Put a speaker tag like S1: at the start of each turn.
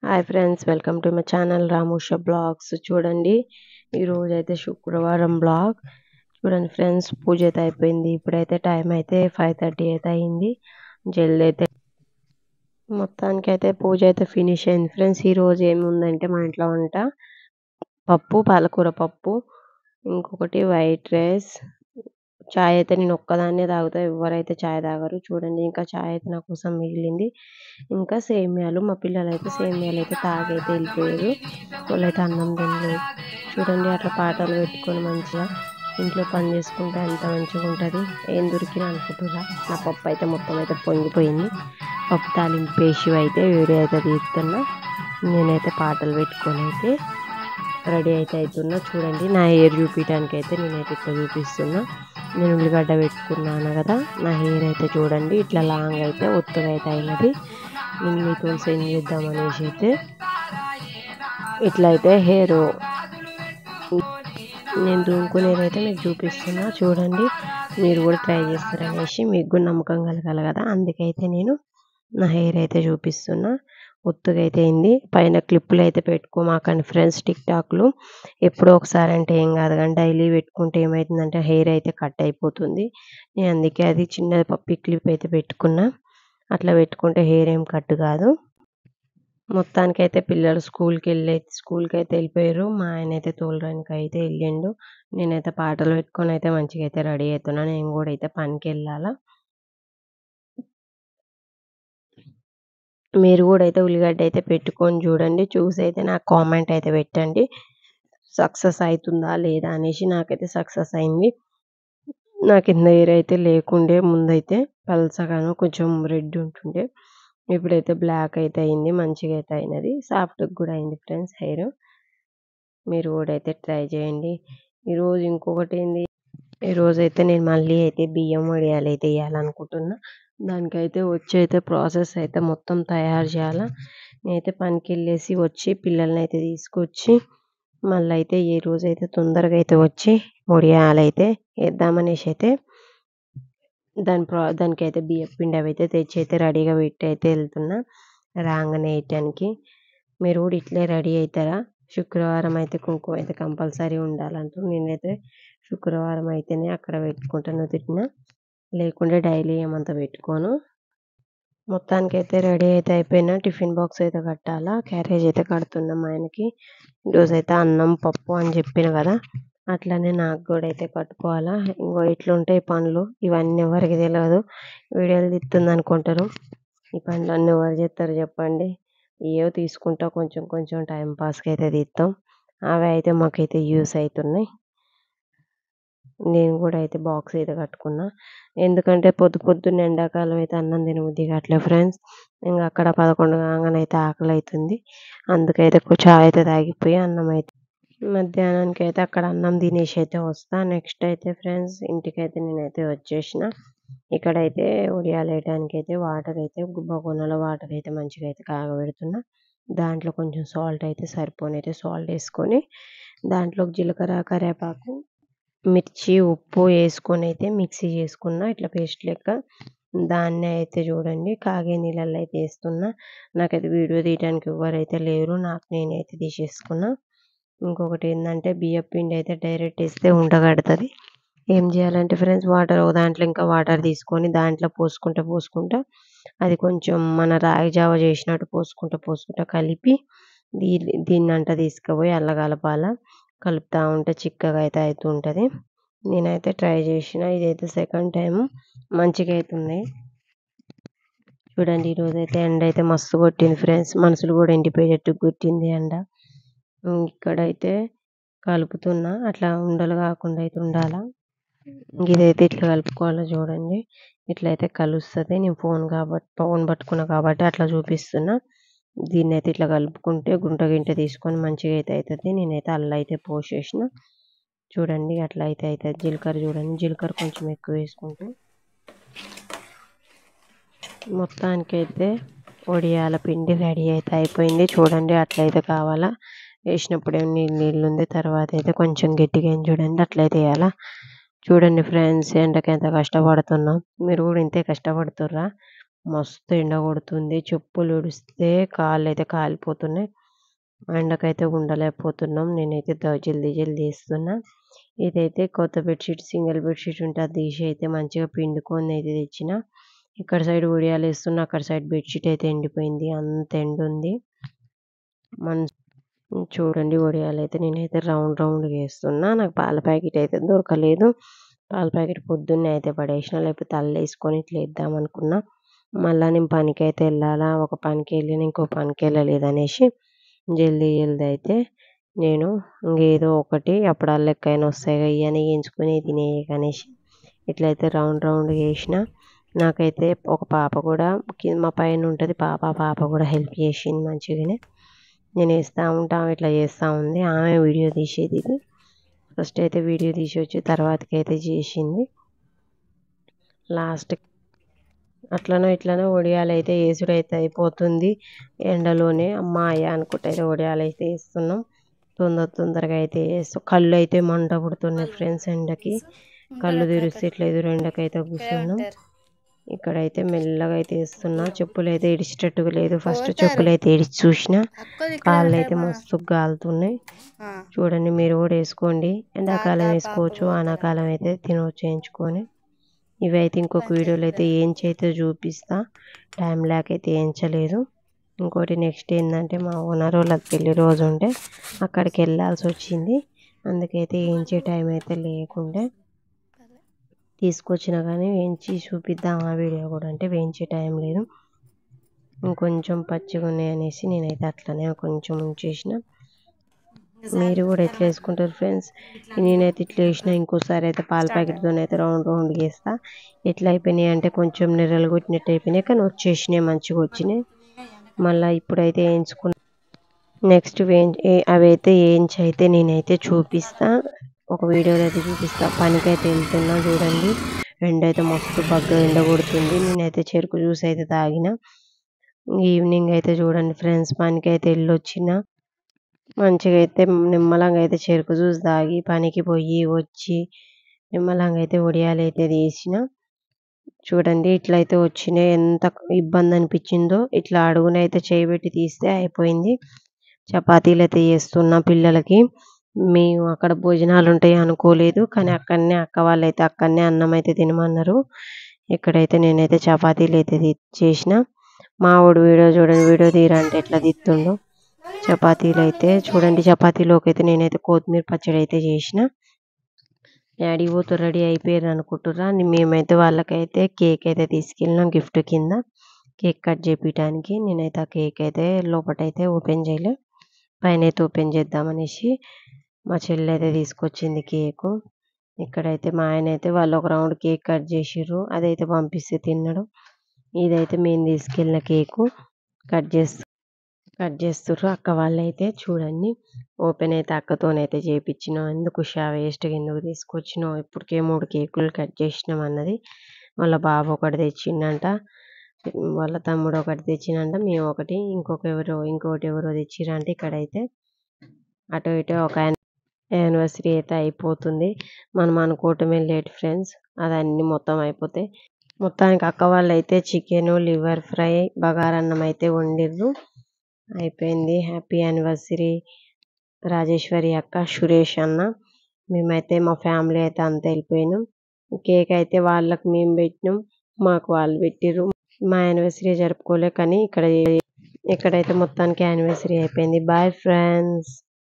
S1: Hi friends, welcome to my channel Ramusha vlogs. చూడండి, ఈరోజు అయితే శుక్రవారం బ్లాగ్. చూడండి ఫ్రెండ్స్, పూజ అయితే అయిపోయింది. ఇప్పుడైతే టైం అయితే 5:30 అయితే అయింది. జల్ది అయితే మొత్తానికి అయితే పూజ అయితే ఫినిష్ అయింది ఫ్రెండ్స్. ఈరోజు ఏముందంటే మా ఇంట్లో వంట పప్పు, పాలకూర పప్పు, ఇంకొకటి వైట్ రైస్. చాయ్ అయితే నేను ఒక్కదాన్నే తాగుతా, ఎవరైతే చాయ్ తాగరు. చూడండి, ఇంకా చాయ్ అయితే నా కోసం మిగిలింది. ఇంకా సేమియాలు, మా పిల్లలు అయితే సేమియాలు అయితే తాగైతే వెళ్ళిపోయారు. వాళ్ళైతే అన్నం తినలేదు. చూడండి, అట్లా పాటలు పెట్టుకొని మంచిగా ఇంట్లో పని చేసుకుంటే ఎంత మంచిగా ఉంటుంది. ఏం దొరికినా అనుకుంటున్నా. నా పప్పు అయితే మొత్తం అయితే పొంగిపోయింది. పప్పు తాలింపు వేసి అయితే వీడియో అయితే తీస్తున్నా. నేనైతే పాటలు పెట్టుకొని అయితే రెడీ అయితే అవుతున్నా. చూడండి, నా హెయిర్ చూపించడానికి అయితే నేనైతే ఇట్లా చూపిస్తున్నా. నేను ఉల్లిగడ్డ పెట్టుకున్నాను కదా, నా హెయిర్ అయితే చూడండి ఇట్లా లాంగ్ అయితే ఒత్తుగా అయితే అయినది. నేను మీతో సెండ్ చేద్దామనేసి అయితే ఇట్లా అయితే హెయిర్ నేను దుంకునేదైతే మీకు చూపిస్తున్నా. చూడండి, మీరు కూడా ట్రై చేస్తారనేసి మీకు కూడా నమ్మకం కలగాలి కదా, అందుకైతే నేను నా హెయిర్ అయితే చూపిస్తున్నా. ఒత్తుగా అయితే అయింది. పైన క్లిప్పులు అయితే పెట్టుకోమాకండి ఫ్రెండ్స్. టిక్టాక్లు ఎప్పుడో ఒకసారి అంటే ఏం కాదు, కానీ డైలీ పెట్టుకుంటే ఏమవుతుందంటే హెయిర్ అయితే కట్ అయిపోతుంది. నేను అందుకే అది చిన్న పప్పి క్లిప్ అయితే పెట్టుకున్నా. అట్లా పెట్టుకుంటే హెయిర్ ఏం కట్ కాదు. మొత్తానికైతే పిల్లలు స్కూల్కి అయితే వెళ్ళిపోయారు. మా ఆయన అయితే తోలడానికి అయితే వెళ్ళిండు. నేనైతే పాటలు పెట్టుకొని అయితే మంచిగా అయితే రెడీ అవుతున్నా. నేను కూడా అయితే పనికి వెళ్ళాలా. మీరు కూడా అయితే ఉల్లిగడ్డ అయితే పెట్టుకొని చూడండి. చూసి అయితే నాకు కామెంట్ అయితే పెట్టండి, సక్సెస్ అవుతుందా లేదా అనేసి. నాకైతే సక్సెస్ అయింది. నాకు కింద హెయిర్ అయితే లేకుండే, ముందైతే పల్చగాను కొంచెం రెడ్ ఉంటుండే. ఇప్పుడైతే బ్లాక్ అయితే అయింది, మంచిగా అయితే అయినది. సాఫ్ట్గా కూడా అయింది ఫ్రెండ్స్ హెయిర్. మీరు కూడా అయితే ట్రై చేయండి. ఈరోజు ఇంకొకటి ఏంది, ఈరోజైతే నేను మళ్ళీ అయితే బియ్యం వడియాలు అయితే వేయాలనుకుంటున్నా. దానికైతే వచ్చి అయితే ప్రాసెస్ అయితే మొత్తం తయారు చేయాలా. నేనైతే పనికి వెళ్ళేసి వచ్చి పిల్లల్ని అయితే తీసుకొచ్చి మళ్ళీ అయితే ఈ రోజైతే తొందరగా అయితే వచ్చి వడియాలు అయితే వేద్దామనేసి అయితే దానికైతే బియ్యం పిండి అవి అయితే తెచ్చి అయితే రెడీగా పెట్టి అయితే వెళ్తున్నా రాగానే వేయటానికి. మీరు కూడా ఇట్లే రెడీ అవుతారా? శుక్రవారం అయితే కుంకుమ అయితే కంపల్సరీ ఉండాలంటారు. నేనైతే శుక్రవారం అయితేనే అక్కడ పెట్టుకుంటాను తిట్టిన, లేకుంటే డైలీ ఏమంతా పెట్టుకోను. మొత్తానికైతే రెడీ అయితే అయిపోయినా. టిఫిన్ బాక్స్ అయితే కట్టాలా, క్యారేజ్ అయితే కడుతున్నాం ఆయనకి. ఈరోజైతే అన్నం పప్పు అని చెప్పిన కదా, అట్లనే నాకు కూడా అయితే కట్టుకోవాలా. ఇంకో ఇట్లుంటాయి పనులు, ఇవన్నీ ఎవరికి తెలియదు. వీడియోలు తీస్తుంది అనుకుంటారు. ఈ పనులు అన్నీ ఎవరు చేస్తారు చెప్పండి? ఏవో తీసుకుంటా కొంచెం కొంచెం టైం పాస్కి అయితే తీస్తాం. అవి అయితే మాకైతే యూస్ అవుతున్నాయి. నేను కూడా అయితే బాక్స్ అయితే కట్టుకున్నా. ఎందుకంటే పొద్దున్నే ఎండాకాలం అయితే అన్నం తినబుద్ధి కావట్లేదు ఫ్రెండ్స్. ఇంకా అక్కడ 11 కాగానే అయితే ఆకలి అవుతుంది. అందుకైతే చాయ్ అయితే తాగిపోయి అన్నం అయితే మధ్యాహ్నానికి అయితే అక్కడ అన్నం తినేసి అయితే వస్తా. నెక్స్ట్ అయితే ఫ్రెండ్స్ ఇంటికైతే నేనైతే వచ్చేసిన. ఇక్కడైతే ఉడియాలు వేయడానికి అయితే వాటర్ అయితే బగోనాలో వాటర్ అయితే మంచిగా అయితే కాగబెడుతున్నా. దాంట్లో కొంచెం సాల్ట్ అయితే సరిపోనైతే సాల్ట్ వేసుకొని దాంట్లోకి జీలకర్ర, కరివేపాకు, మిర్చి, ఉప్పు వేసుకొని అయితే మిక్సీ చేసుకున్నా ఇట్లా పేస్ట్ లెక్క. దాన్ని అయితే చూడండి కాగే నీళ్ళల్లో అయితే వేస్తున్నా. నాకైతే వీడియో తీయడానికి ఎవరైతే లేరు, నాకు నేనైతే తీసేసుకున్నా. ఇంకొకటి ఏంటంటే బియ్యం పిండి అయితే డైరెక్ట్ వేస్తే ఉండగడుతుంది. ఏం చేయాలంటే ఫ్రెండ్స్, వాటర్ దాంట్లో ఇంకా వాటర్ తీసుకొని దాంట్లో పోసుకుంటా అది కొంచెం మన రాగి జావ చేసినట్టు పోసుకుంటా కలిపి దీన్నంట తీసుకుపోయి అల్ల కలపాల. కలుపుతూ ఉంటే చిక్కగా అయితే అవుతుంటుంది. నేనైతే ట్రై చేసిన, ఇదైతే సెకండ్ టైం మంచిగా అవుతుంది. చూడండి, ఈరోజైతే ఎండ అయితే మస్తు కొట్టింది ఫ్రెండ్స్. మనుషులు కూడా ఎండిపోయేటట్టు కొట్టింది ఎండ. ఇక్కడైతే కలుపుతున్నా, అట్లా ఉండలు కాకుండా అయితే ఉండాలా. ఇదైతే ఇట్లా కలుపుకోవాలో చూడండి, ఇట్లయితే కలుస్తుంది. నేను ఫోన్ పట్టుకున్నా కాబట్టి అట్లా చూపిస్తున్నా. దీన్ని అయితే ఇట్లా కలుపుకుంటే గింట తీసుకొని మంచిగా అయితే అవుతుంది. నేనైతే అల్ల అయితే పోసేసిన. చూడండి అట్లా అయితే అవుతుంది. జీలకర్ర చూడండి, జీలకర్ర కొంచెం ఎక్కువ వేసుకుంటే మొత్తానికైతే వడియాల పిండి రెడీ అయితే అయిపోయింది. చూడండి అట్లయితే కావాలా. వేసినప్పుడు ఏమో నీళ్ళు ఉంది, తర్వాత అయితే కొంచెం గట్టిగా అయింది. చూడండి అట్లయితే వేయాలా. చూడండి ఫ్రెండ్స్, ఎండకి ఎంత కష్టపడుతున్నాం. మీరు కూడా ఇంతే కష్టపడుతుర్రా? మస్తు ఎండ కొడుతుంది. చెప్పులు ఇడిస్తే కాళ్ళైతే కాలిపోతున్నాయి. ఎండకైతే ఉండలేకపోతున్నాం. నేనైతే జల్దీ జల్దీ ఏస్తున్నా. ఇదైతే కొత్త బెడ్‌షీట్ సింగిల్ బెడ్‌షీట్ ఉంటే అది తీసి అయితే మంచిగా పిండుకొని అయితే తెచ్చిన. ఇక్కడ సైడ్ ఒడియాలేస్తున్నా. అక్కడ సైడ్ బెడ్‌షీట్ అయితే ఎండిపోయింది. అంత ఎండుంది. చూడండి ఒడియాలైతే నేనైతే రౌండ్ రౌండ్‌గా ఏస్తున్నా. నాకు పాల ప్యాకెట్ అయితే దొరకలేదు. పాల ప్యాకెట్ పొద్దున్నే అయితే పడేసిన. లేకపోతే అల్లేసుకొని ఇట్లా ఏద్దామనుకున్నా. మళ్ళా నేను పనికైతే ఎళ్ళాలా. ఒక పనికెళ్ళిన ఇంకో పనికెళ్ళలేదనేసి జల్దీ జల్దీ అయితే నేను ఇంగేదో ఒకటి అప్పడాలు లెక్కైనా వస్తాయిగా ఇయన్నీ ఏయించుకొని తినేయకనేసి ఇట్లయితే రౌండ్ రౌండ్‌గా ఏసిన. నాకైతే ఒక పాప కూడా మా పైన ఉంటది పాప. ఆ పాప కూడా హెల్ప్ చేసింది మంచిగానే. నేను ఏస్తా ఉంటా. ఆమె ఇట్లా చేస్తా ఉంది. ఆమె వీడియో తీసేది ఇది. ఫస్ట్ అయితే వీడియో తీసి వచ్చి తర్వాతకైతే చేసింది. లాస్ట్ అట్లనో ఇట్లనో ఒడియాలైతే ఏసుడైతే అయిపోతుంది. ఎండలోనే అమ్మాయ అనుకుంటా అయితే ఒడియాలైతే ఏస్తున్నాం. తొందరగా అయితే కళ్ళైతే మంట పుడుతున్నాయి ఫ్రెండ్స్ ఎండకి. కళ్ళు తెరిస్తే ఇట్లా ఎదురు ఎండకైతే కూర్చున్నాం. ఇక్కడైతే మెల్లగా అయితే ఏస్తున్నా. చెప్పులైతే ఇడిచేటట్టుగా లేదు. ఫస్ట్ చెప్పులైతే ఇడిచి చూసిన. కాళ్ళైతే మస్తు కాలుతున్నాయి. చూడండి మీరు కూడా వేసుకోండి. ఎండాకాలం వేసుకోవచ్చు. వానాకాలం అయితే తినవచ్చు వేయించుకొని. ఇవైతే ఇంకొక వీడియోలో అయితే ఏంచైతే చూపిస్తా. టైం లేకైతే ఏంచలేదు. ఇంకోటి నెక్స్ట్ ఏంటంటే మా ఓనర్ వాళ్ళకి పెళ్లి రోజు ఉంటే అక్కడికి వెళ్ళాల్సి వచ్చింది. అందుకైతే ఏంచే టైం అయితే లేకుండే తీసుకొచ్చినా కానీ వేయించి చూపిద్దాం ఆ వీడియో కూడా అంటే వేయించే టైం లేదు. ఇంకొంచెం పచ్చిగా ఉన్నాయి అనేసి నేనైతే అట్లనే కొంచెం ఉంచేసిన. మీరు కూడా ఎట్లా వేసుకుంటారు ఫ్రెండ్స్? నేనైతే ఇట్లా వేసిన. ఇంకోసారి అయితే పాల ప్యాకెట్తో అయితే రౌండ్ రౌండ్గా వేస్తా. ఎట్లా అయిపోయినాయి అంటే కొంచెం నెర్రలు కొట్టినట్టు అయిపోయినాయి కానీ వచ్చేసినాయి మంచిగా వచ్చినాయి. మళ్ళీ ఇప్పుడైతే వేయించుకున్న నెక్స్ట్ అవి అయితే వేయించి అయితే నేనైతే చూపిస్తా. ఒక వీడియోలో అయితే చూపిస్తా. పనికైతే వెళ్తున్నా చూడండి. ఎండ అయితే మస్తు బాగా ఎండ కొడుతుంది. నేనైతే చెరుకు జ్యూస్ అయితే తాగిన. ఈవినింగ్ అయితే చూడండి ఫ్రెండ్స్ పనికైతే వెళ్ళొచ్చిన. మంచిగా అయితే నిమ్మలంగా అయితే చెరుకు జ్యూస్ తాగి పనికి పోయి వచ్చి నిమ్మలంగా అయితే ఒడియాలైతే తీసిన. చూడండి ఇట్లయితే వచ్చినాయి. ఎంత ఇబ్బంది అనిపించిందో. ఇట్లా అడుగునైతే చేయబెట్టి తీస్తే అయిపోయింది. చపాతీలు అయితే చేస్తున్నా పిల్లలకి. మేము అక్కడ భోజనాలు ఉంటాయి అనుకోలేదు. కానీ అక్కడనే అక్క వాళ్ళైతే అక్కడనే అన్నం అయితే తినమన్నారు. ఇక్కడైతే నేనైతే చపాతీలు అయితే చేసిన. మా వాడు వీడియో చూడండి. వీడియో తీయరంటే ఎట్లా తీస్తుండో. చపాతీలు అయితే చూడండి. చపాతీలోకి అయితే నేనైతే కొత్తిమీర పచ్చడి అయితే చేసిన. డాడీ పోతే రెడీ అయిపోయారు అనుకుంటుర్రా. మేమైతే వాళ్ళకైతే కేక్ అయితే తీసుకెళ్ళినాం గిఫ్ట్ కింద. కేక్ కట్ చేపించడానికి. నేనైతే ఆ కేక్ అయితే లోపటైతే ఓపెన్ చేయలే. పైన అయితే ఓపెన్ చేద్దామనేసి మా చెల్లి అయితే తీసుకొచ్చింది కేకు. ఇక్కడైతే మా ఆయన అయితే వాళ్ళు ఒక రౌండ్ కేక్ కట్ చేసిర్రు. అదైతే పంపిస్తే తిన్నాడు. ఇదైతే మేము తీసుకెళ్ళిన కేకు కట్ చేస్తుర్రు అక్క వాళ్ళైతే చూడండి. ఓపెన్ అయితే అక్కతోనైతే చేయించినాం. ఎందుకు వేస్ట్‌గా ఎందుకు తీసుకొచ్చినావు? ఇప్పటికే 3 కేకులు కట్ చేసినాం అన్నది. వాళ్ళ బాబు ఒకటి తెచ్చిండంట. వాళ్ళ తమ్ముడు ఒకటి తెచ్చిండంట. మేము ఒకటి ఇంకోటి ఎవరో తెచ్చిర్రంట. ఇక్కడైతే అటు ఇటు ఒక యానివర్సరీ అయితే అయిపోతుంది. మనం అనుకోవటమే లేట్ ఫ్రెండ్స్. అదన్నీ మొత్తం అయిపోతాయి. మొత్తానికి అక్క వాళ్ళైతే చికెను, లివర్ ఫ్రై, బగారన్నం అయితే వండిర్రు. అయిపోయింది. హ్యాపీ యానివర్సరీ రాజేశ్వరి అక్క, సురేష్ అన్న. మేమైతే మా ఫ్యామిలీ అయితే అంతా వెళ్ళిపోయినాం. కేక్ అయితే వాళ్ళకి మేము పెట్టినాం. మాకు వాళ్ళు పెట్టిర్రు. మా యానివర్సరీ జరుపుకోలే కానీ ఇక్కడైతే మొత్తానికి యానివర్సరీ అయిపోయింది. Bye friends.